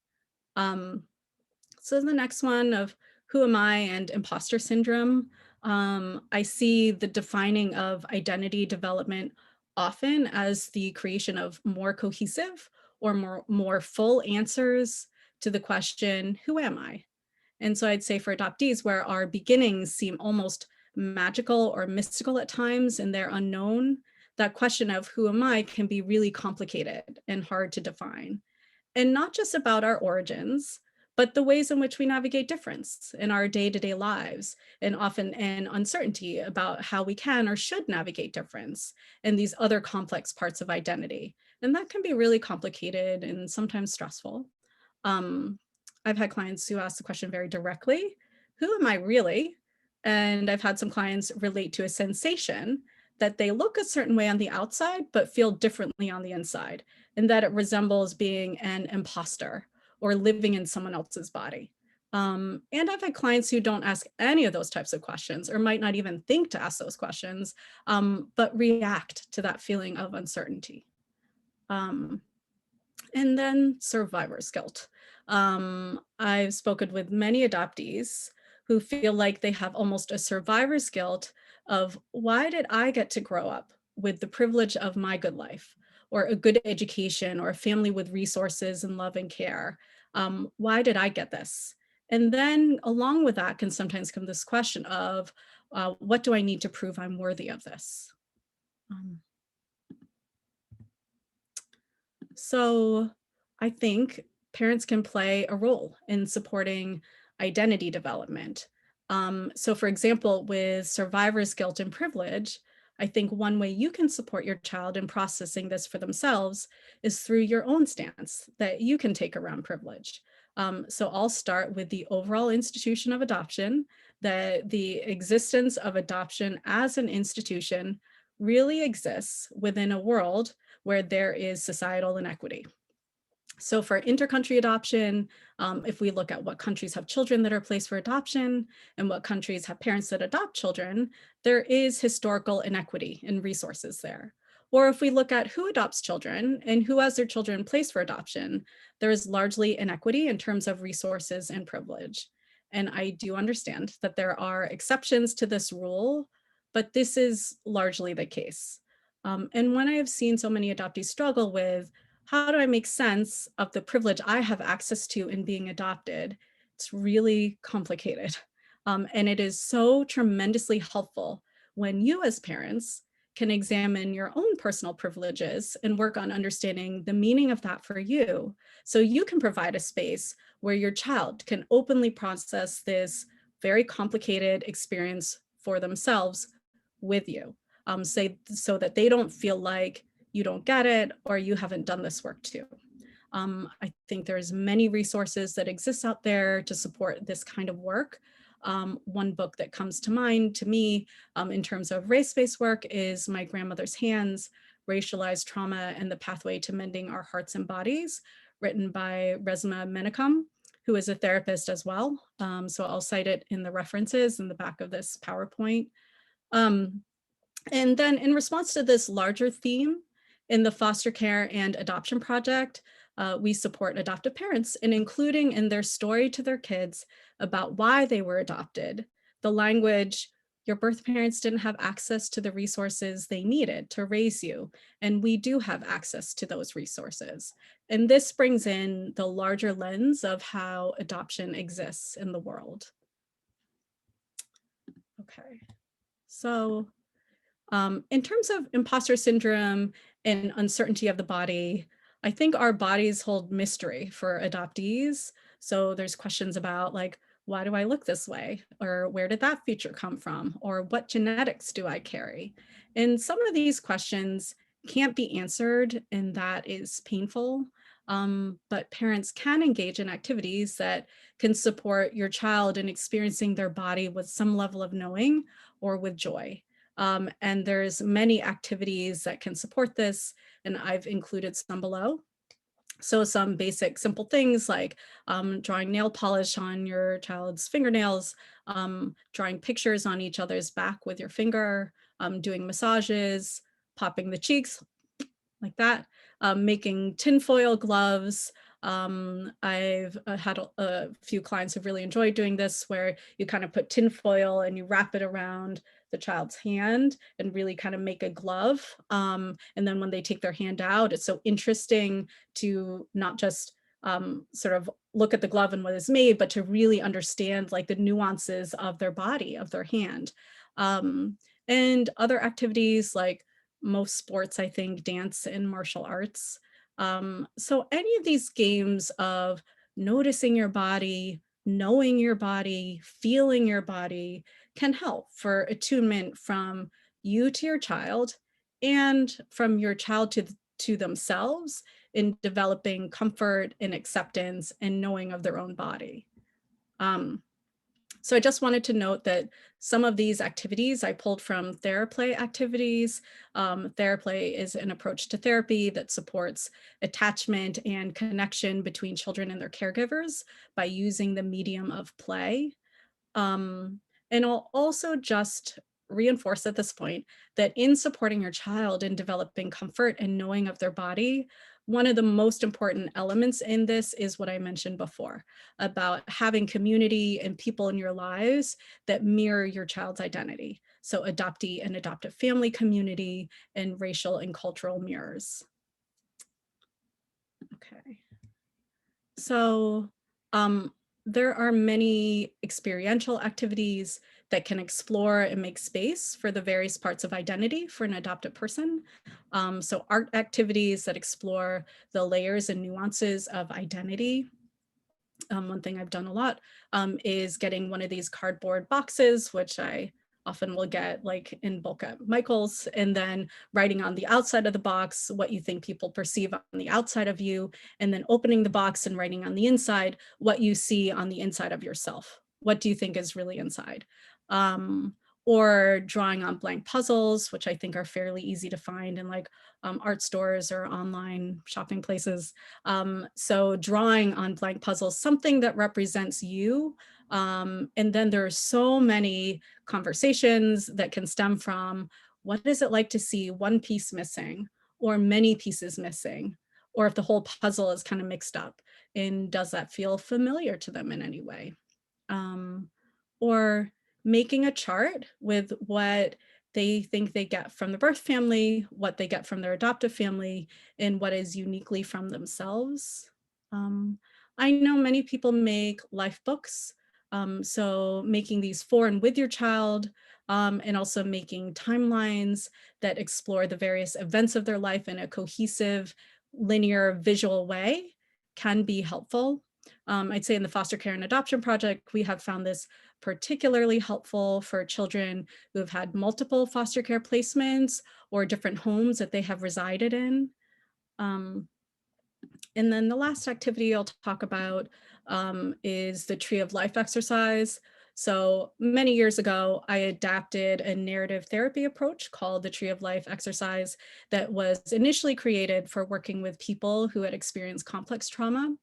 B: So the next one of who am I and imposter syndrome, I see the defining of identity development often as the creation of more cohesive or more full answers to the question, who am I? And so I'd say for adoptees where our beginnings seem almost magical or mystical at times and they're unknown, that question of who am I can be really complicated and hard to define. And not just about our origins, but the ways in which we navigate difference in our day-to-day lives, and often an uncertainty about how we can or should navigate difference and these other complex parts of identity. And that can be really complicated and sometimes stressful. Um, I've had clients who ask the question very directly, who am I really? And I've had some clients relate to a sensation that they look a certain way on the outside, but feel differently on the inside, and that it resembles being an imposter or living in someone else's body. And I've had clients who don't ask any of those types of questions or might not even think to ask those questions, but react to that feeling of uncertainty. And then survivor's guilt. I've spoken with many adoptees who feel like they have almost a survivor's guilt of why did I get to grow up with the privilege of my good life, or a good education, or a family with resources and love and care? Why did I get this? And then along with that can sometimes come this question of, what do I need to prove I'm worthy of this? So I think parents can play a role in supporting identity development. So for example, with survivor's guilt and privilege, I think one way you can support your child in processing this for themselves is through your own stance that you can take around privilege. So I'll start with the overall institution of adoption, that the existence of adoption as an institution really exists within a world where there is societal inequity. So for intercountry adoption, if we look at what countries have children that are placed for adoption and what countries have parents that adopt children, there is historical inequity in resources there. Or if we look at who adopts children and who has their children placed for adoption, there is largely inequity in terms of resources and privilege. And I do understand that there are exceptions to this rule, but this is largely the case. And when I have seen so many adoptees struggle with, how do I make sense of the privilege I have access to in being adopted? It's really complicated. And it is so tremendously helpful when you as parents can examine your own personal privileges and work on understanding the meaning of that for you, so you can provide a space where your child can openly process this very complicated experience for themselves with you, so that they don't feel like you don't get it or you haven't done this work too. I think there's many resources that exist out there to support this kind of work. One book that comes to mind to me in terms of race-based work is My Grandmother's Hands, Racialized Trauma and the Pathway to Mending Our Hearts and Bodies, written by Resmaa Menakem, who is a therapist as well. So I'll cite it in the references in the back of this PowerPoint. And then in response to this larger theme, in the foster care and adoption project, we support adoptive parents in including in their story to their kids about why they were adopted, the language, your birth parents didn't have access to the resources they needed to raise you, and we do have access to those resources. And this brings in the larger lens of how adoption exists in the world. Okay, so in terms of imposter syndrome and uncertainty of the body, I think our bodies hold mystery for adoptees. So there's questions about like, why do I look this way? Or where did that feature come from? Or what genetics do I carry? And some of these questions can't be answered, and that is painful. But parents can engage in activities that can support your child in experiencing their body with some level of knowing or with joy. And there's many activities that can support this, and I've included some below. So some basic simple things like drawing nail polish on your child's fingernails, drawing pictures on each other's back with your finger, doing massages, popping the cheeks like that, making tinfoil gloves. I've had a few clients who've really enjoyed doing this, where you kind of put tinfoil and you wrap it around the child's hand and really kind of make a glove. And then when they take their hand out, it's so interesting to not just sort of look at the glove and what is made, but to really understand like the nuances of their body, of their hand. And other activities like most sports, I think, dance and martial arts. So any of these games of noticing your body, knowing your body, feeling your body can help for attunement from you to your child and from your child to themselves in developing comfort and acceptance and knowing of their own body. So I just wanted to note that some of these activities I pulled from TheraPlay activities. TheraPlay is an approach to therapy that supports attachment and connection between children and their caregivers by using the medium of play. And I'll also just reinforce at this point that in supporting your child in developing comfort and knowing of their body, one of the most important elements in this is what I mentioned before about having community and people in your lives that mirror your child's identity. so adoptee and adoptive family community, and racial and cultural mirrors. Okay. So there are many experiential activities that can explore and make space for the various parts of identity for an adopted person. So art activities that explore the layers and nuances of identity. One thing I've done a lot is getting one of these cardboard boxes, which I often will get like in bulk at Michael's, and then writing on the outside of the box what you think people perceive on the outside of you, and then opening the box and writing on the inside what you see on the inside of yourself. What do you think is really inside? Or drawing on blank puzzles, which I think are fairly easy to find in like art stores or online shopping places. So drawing on blank puzzles, something that represents you. And then there are so many conversations that can stem from, what is it like to see one piece missing or many pieces missing? Or if the whole puzzle is kind of mixed up, and does that feel familiar to them in any way? Or making a chart with what they think they get from the birth family, what they get from their adoptive family, and what is uniquely from themselves. I know many people make life books, so making these for and with your child, and also making timelines that explore the various events of their life in a cohesive, linear, visual way can be helpful. I'd say in the foster care and adoption project, we have found this particularly helpful for children who have had multiple foster care placements or different homes that they have resided in. And then the last activity I'll talk about is the Tree of Life exercise. So many years ago, I adapted a narrative therapy approach called the Tree of Life exercise that was initially created for working with people who had experienced complex trauma.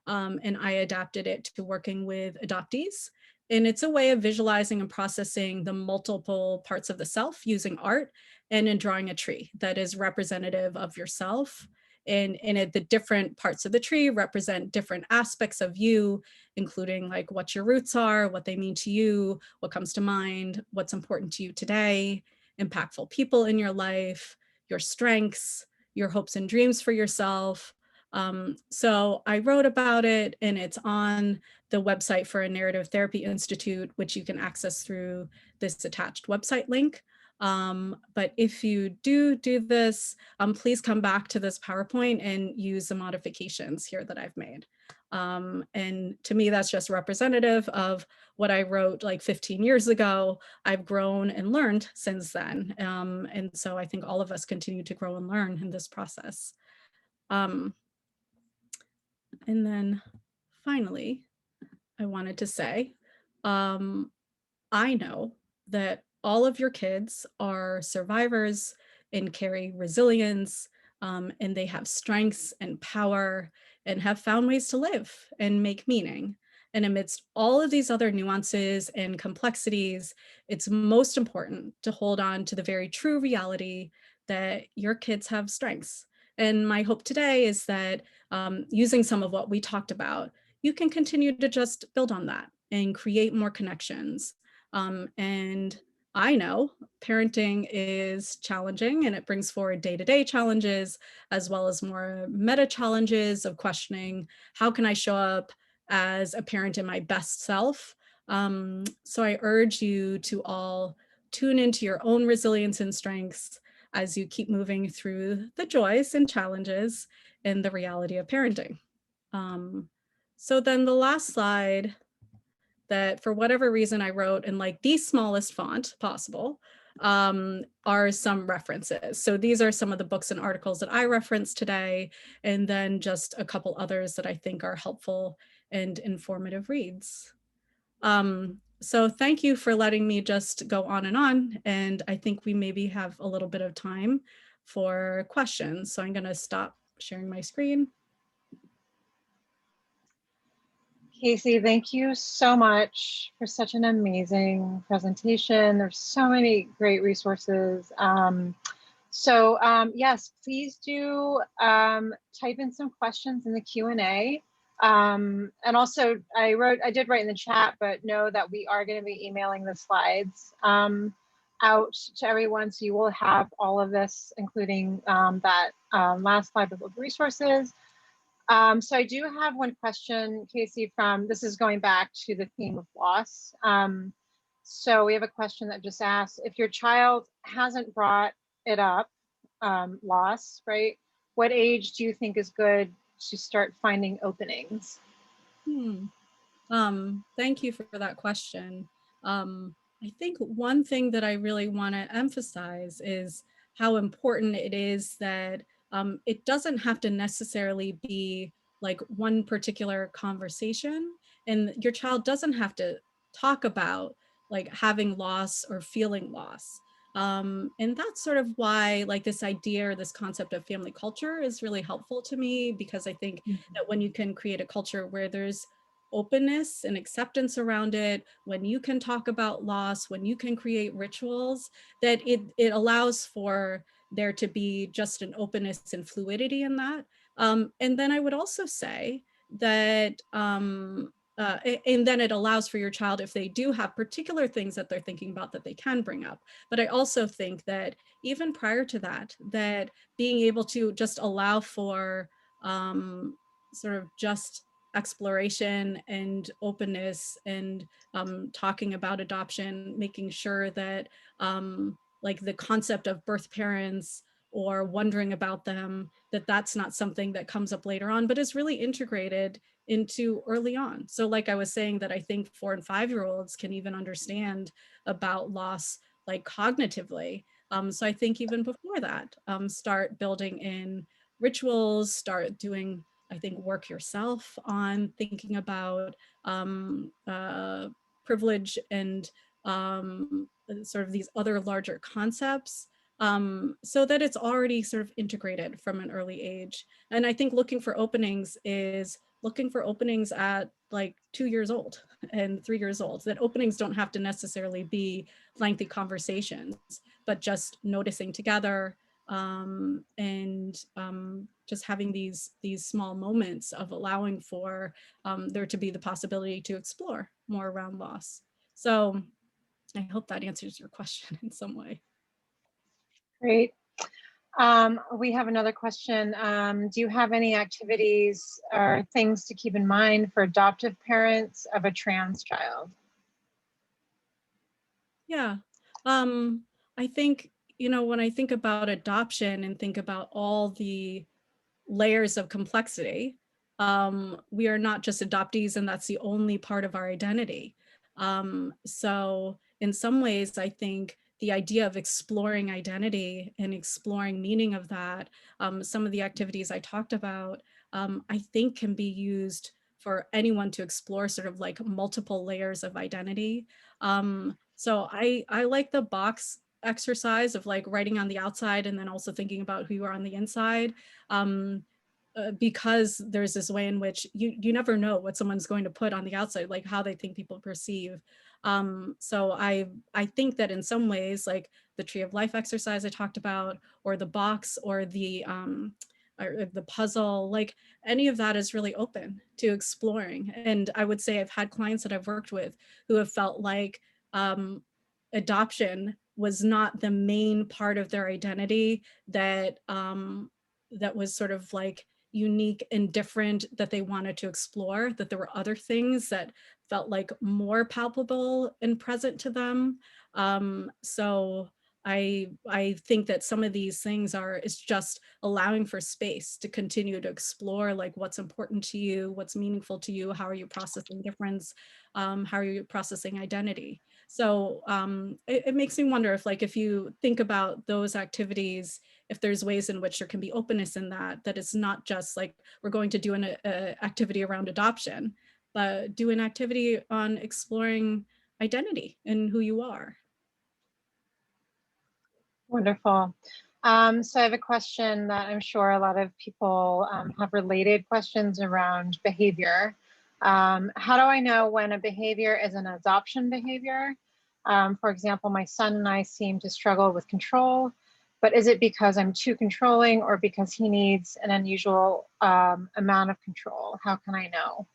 B: And I adapted it to working with adoptees. And it's a way of visualizing and processing the multiple parts of the self using art and in drawing a tree that is representative of yourself. And in it, the different parts of the tree represent different aspects of you, including like what your roots are, what they mean to you, what comes to mind, what's important to you today, impactful people in your life, your strengths, your hopes and dreams for yourself. So I wrote about it, and it's on the website for a Narrative Therapy Institute, which you can access through this attached website link. But if you do this, please come back to this PowerPoint and use the modifications here that I've made. And to me, that's just representative of what I wrote like 15 years ago. I've grown and learned since then. And so I think all of us continue to grow and learn in this process. And then finally, I wanted to say, I know that all of your kids are survivors and carry resilience, and they have strengths and power and have found ways to live and make meaning. And amidst all of these other nuances and complexities, it's most important to hold on to the very true reality that your kids have strengths. And my hope today is that using some of what we talked about, you can continue to just build on that and create more connections. And I know parenting is challenging, and it brings forward day-to-day challenges, as well as more meta challenges of questioning, how can I show up as a parent in my best self? So I urge you to all tune into your own resilience and strengths as you keep moving through the joys and challenges and the reality of parenting. So then the last slide that for whatever reason I wrote in like the smallest font possible are some references. So these are some of the books and articles that I referenced today, and then just a couple others that I think are helpful and informative reads. So thank you for letting me just go on, and I think we maybe have a little bit of time for questions. So I'm going to stop sharing my screen.
A: Kacy, thank you so much for such an amazing presentation. There's so many great resources. Yes, please do type in some questions in the Q&A. And also I did write in the chat, but know that we are going to be emailing the slides out to everyone. So you will have all of this, including that last slide with resources. So I do have one question, Kacy, this is going back to the theme of loss. So we have a question that just asks, if your child hasn't brought it up, loss, right? What age do you think is good to start finding openings?
B: Thank you for that question. I think one thing that I really want to emphasize is how important it is that it doesn't have to necessarily be like one particular conversation, and your child doesn't have to talk about like having loss or feeling loss. And that's sort of why like this idea or this concept of family culture is really helpful to me, because I think that when you can create a culture where there's openness and acceptance around it, when you can talk about loss, when you can create rituals, that it allows for there to be just an openness and fluidity in that. And then I would also say that, and then it allows for your child, if they do have particular things that they're thinking about, that they can bring up. But I also think that even prior to that, that being able to just allow for sort of just exploration and openness and talking about adoption, making sure that like the concept of birth parents or wondering about them, that that's not something that comes up later on, but is really integrated into early on. So like I was saying, that I think 4 and 5-year-olds can even understand about loss like cognitively. So I think even before that, start building in rituals, start doing, I think, work yourself on thinking about privilege and sort of these other larger concepts, so that it's already sort of integrated from an early age. And I think looking for openings is looking for openings at like 2 years old and 3 years old, that openings don't have to necessarily be lengthy conversations, but just noticing together, and just having these small moments of allowing for there to be the possibility to explore more around loss. So I hope that answers your question in some way.
A: Great. We have another question. Do you have any activities or things to keep in mind for adoptive parents of a trans child?
B: Yeah, I think, you know, when I think about adoption and think about all the layers of complexity, we are not just adoptees and that's the only part of our identity. So in some ways, I think the idea of exploring identity and exploring meaning of that, some of the activities I talked about, I think can be used for anyone to explore sort of like multiple layers of identity. So I like the box exercise of like writing on the outside and then also thinking about who you are on the inside. Because there's this way in which you never know what someone's going to put on the outside, like how they think people perceive. So I think that in some ways, like the tree of life exercise I talked about, or the box, or the puzzle, like any of that is really open to exploring. And I would say I've had clients that I've worked with who have felt like adoption was not the main part of their identity, that that was sort of like unique and different, that they wanted to explore, that there were other things that felt like more palpable and present to them. So I think that some of these things is just allowing for space to continue to explore like what's important to you, what's meaningful to you, how are you processing difference, how are you processing identity. So it makes me wonder if, like, if you think about those activities, if there's ways in which there can be openness in that, that it's not just like we're going to do an activity around adoption, but do an activity on exploring identity and who you are.
A: Wonderful. So I have a question that I'm sure a lot of people have related questions around behavior. How do I know when a behavior is an adoption behavior? For example, my son and I seem to struggle with control, but is it because I'm too controlling or because he needs an unusual amount of control? How can I know?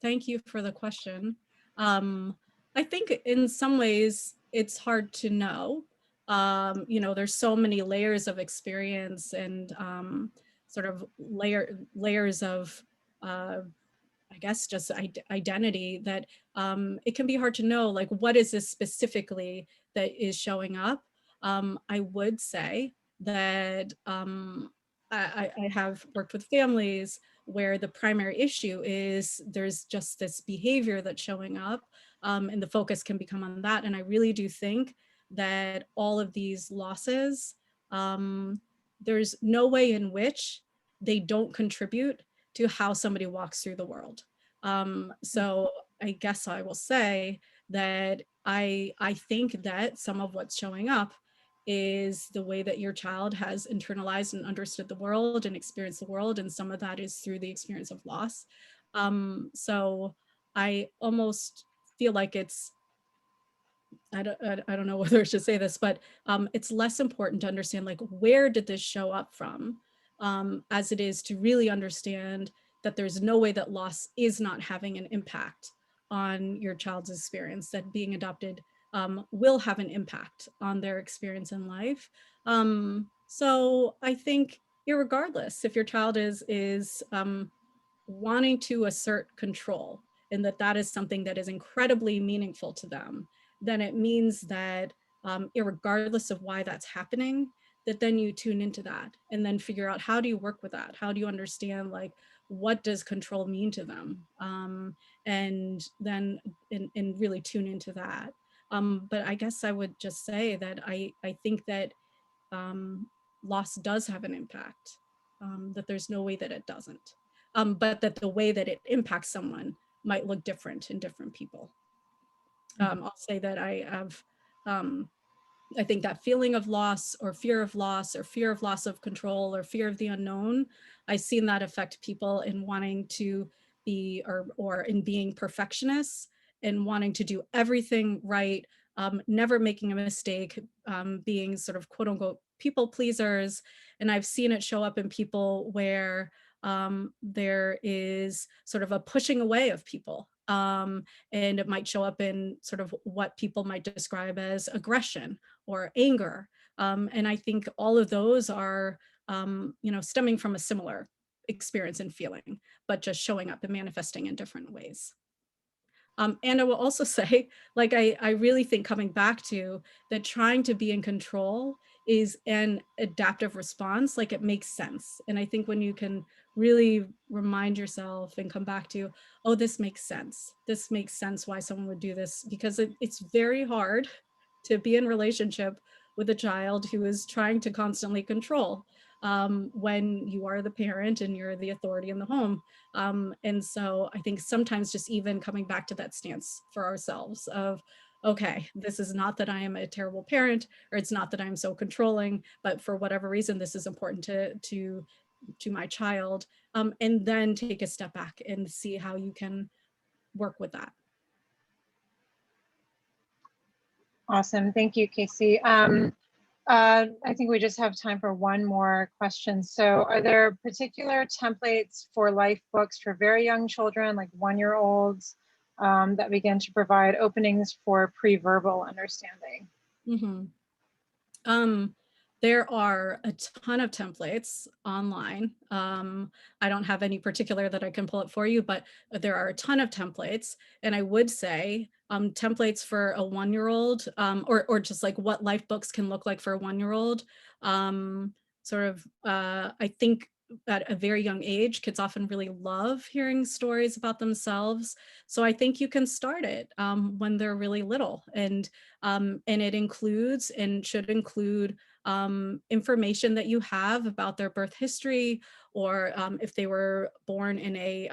B: Thank you for the question. Um, I think in some ways it's hard to know. There's so many layers of experience and sort of layers of uh, I guess just identity that it can be hard to know, like, what is this specifically that is showing up. I would say that I have worked with families where the primary issue is there's just this behavior that's showing up, and the focus can become on that. And I really do think that all of these losses, um, there's no way in which they don't contribute to how somebody walks through the world. So I guess I will say that I think that some of what's showing up is the way that your child has internalized and understood the world and experienced the world, and some of that is through the experience of loss. So I almost feel like it's I don't know whether I should say this, but it's less important to understand, like, where did this show up from, as it is to really understand that there's no way that loss is not having an impact on your child's experience, that being adopted will have an impact on their experience in life. So I think, irregardless if your child is wanting to assert control, and that that is something that is incredibly meaningful to them, then it means that irregardless of why that's happening, that then you tune into that and then figure out, how do you work with that? How do you understand, like, what does control mean to them? And then and really tune into that. But I guess I would just say that I think that um, loss does have an impact, that there's no way that it doesn't, but that the way that it impacts someone might look different in different people. I'll say that I have, I think that feeling of loss or fear of loss or fear of loss of control or fear of the unknown, I've seen that affect people in wanting to be or in being perfectionists and wanting to do everything right, never making a mistake, being sort of quote unquote people pleasers. And I've seen it show up in people where there is sort of a pushing away of people. And it might show up in sort of what people might describe as aggression or anger. And I think all of those are, stemming from a similar experience and feeling, but just showing up and manifesting in different ways. And I will also say, like, I really think, coming back to that, trying to be in control is an adaptive response. Like, it makes sense. And I think when you can really remind yourself and come back to, oh, this makes sense. This makes sense why someone would do this, because it's very hard to be in relationship with a child who is trying to constantly control, when you are the parent and you're the authority in the home. And so I think sometimes just even coming back to that stance for ourselves of, okay, this is not that I am a terrible parent, or it's not that I'm so controlling, but for whatever reason, this is important to my child. And then take a step back and see how you can work with that.
A: Awesome. Thank you, Kacy. I think we just have time for one more question. So are there particular templates for life books for very young children, like 1-year-olds, that begin to provide openings for pre-verbal understanding?
B: Mm-hmm. There are a ton of templates online. I don't have any particular that I can pull up for you, but there are a ton of templates. And I would say templates for a 1-year-old, or just like what life books can look like for a 1-year-old. I think at a very young age, kids often really love hearing stories about themselves. So I think you can start it when they're really little. And it includes and should include information that you have about their birth history, or if they were born in a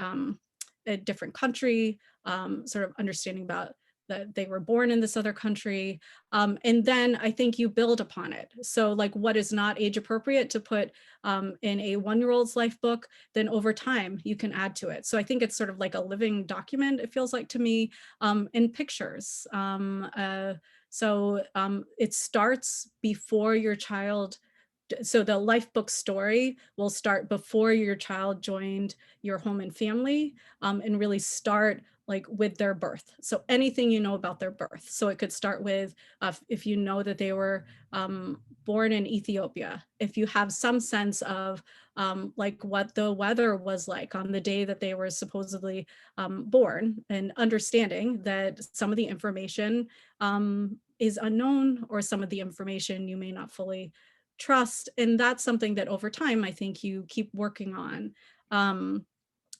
B: different country, sort of understanding about that they were born in this other country. And then I think you build upon it. So, like, what is not age appropriate to put in a 1-year-old's life book, then over time you can add to it. So I think it's sort of like a living document, it feels like to me, in pictures. So it starts before your child. So the life book story will start before your child joined your home and family, and really start like with their birth. So anything you know about their birth. So it could start with if you know that they were born in Ethiopia, if you have some sense of like what the weather was like on the day that they were supposedly born, and understanding that some of the information is unknown, or some of the information you may not fully trust. And that's something that over time, I think you keep working on.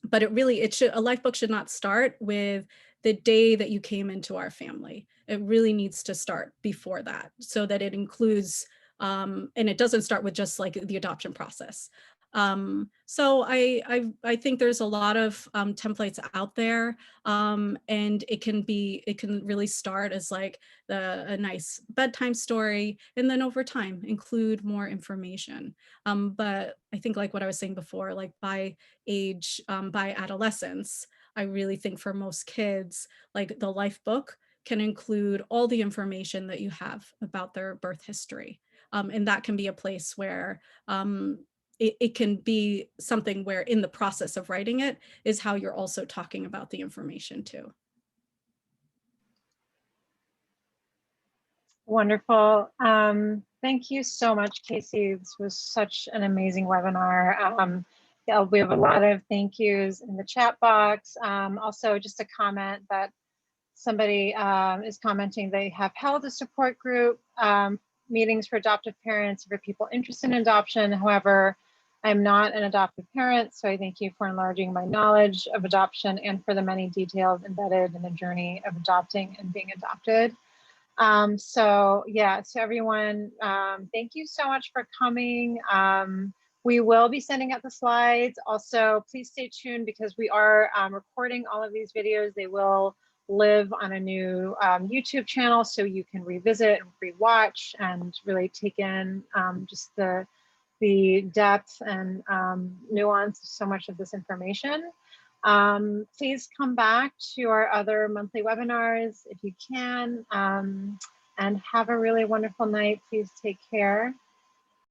B: But a life book should not start with the day that you came into our family. It really needs to start before that, so that it includes, and it doesn't start with just like the adoption process. So I think there's a lot of templates out there, and it can really start as like a nice bedtime story, and then over time include more information. But I think, like what I was saying before, like by age, by adolescence, I really think for most kids, like the life book can include all the information that you have about their birth history. And that can be a place where it can be something where in the process of writing it is how you're also talking about the information too.
A: Wonderful. Thank you so much, Kacy. This was such an amazing webinar. Yeah, we have a lot of thank yous in the chat box. Also, just a comment that somebody is commenting they have held a support group meetings for adoptive parents for people interested in adoption. However, I'm not an adoptive parent, so I thank you for enlarging my knowledge of adoption and for the many details embedded in the journey of adopting and being adopted. So yeah, so everyone, thank you so much for coming. We will be sending out the slides. Also, please stay tuned because we are recording all of these videos. They will live on a new YouTube channel, so you can revisit and rewatch and really take in just the depth and nuance of so much of this information. Please come back to our other monthly webinars if you can, and have a really wonderful night. Please take care.